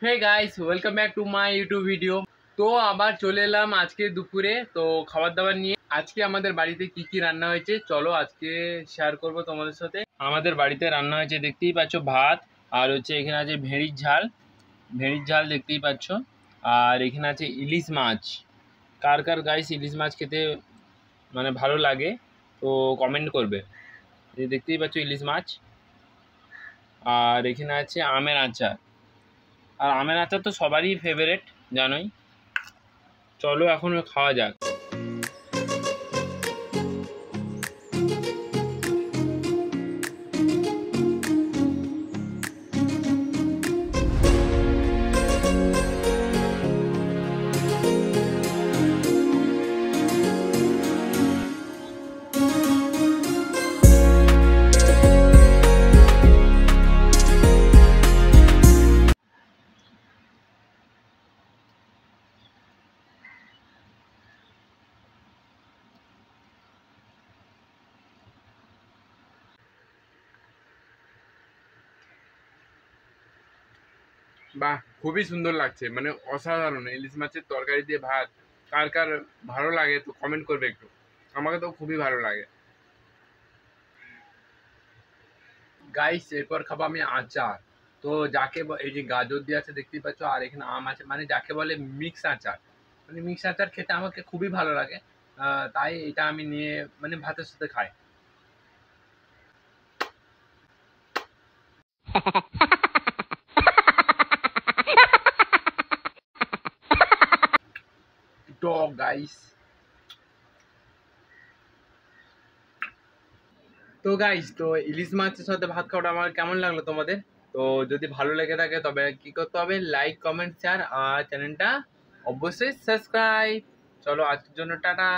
Hey guys, welcome back to my YouTube video. তো আবার চলে এলাম আজকে দুপুরে তো খাবার দাবার নিয়ে। আজকে আমাদের বাড়িতে কি কি রান্না হয়েছে চলো আজকে শেয়ার করব তোমাদের সাথে। আমাদের বাড়িতে রান্না হয়েছে দেখতেই পাচ্ছ ভাত, আর হচ্ছে এখানে আছে ভেড়ির ঝাল দেখতেই পাচ্ছ। আর এখানে আছে ইলিশ মাছ। কার কার গাইস ইলিশ মাছ খেতে মানে ভালো লাগে তো কমেন্ট করবে। এই দেখতেই পাচ্ছ ইলিশ মাছ। আর এখানে আছে আমের আচার। আর আমের আচার তো সবারই ফেভারেট, জানোই। চলো এখন খাওয়া যাক। বাহ, খুবই সুন্দর লাগছে, মানে অসাধারণ। ইলিশ মাছের তরকারি দিয়ে ভাত কার কার ভালো লাগে তো কমেন্ট করবে একটু। আমাকে তো খুবই ভালো লাগে গাইস। এরপর খাবো আমি আচার। তো এই যে গাজর দিয়ে আছে দেখতেই পাচ্ছ, আর এখানে আম আছে, মানে যাকে বলে মিক্স আচার। মানে মিক্স আচার খেতে আমাকে খুবই ভালো লাগে। তাই এটা আমি নিয়ে মানে ভাতের সাথে খাই। টক গাইস। তো গাইস, তো ইলিশ মাছের সাথে ভাত খাওয়াটা আমার কেমন লাগলো তোমাদের? তো যদি ভালো লেগে থাকে তবে কি করতে হবে, লাইক কমেন্ট শেয়ার আর চ্যানেলটা অবশ্যই সাবস্ক্রাইব। চলো আজকের জন্য টাটা।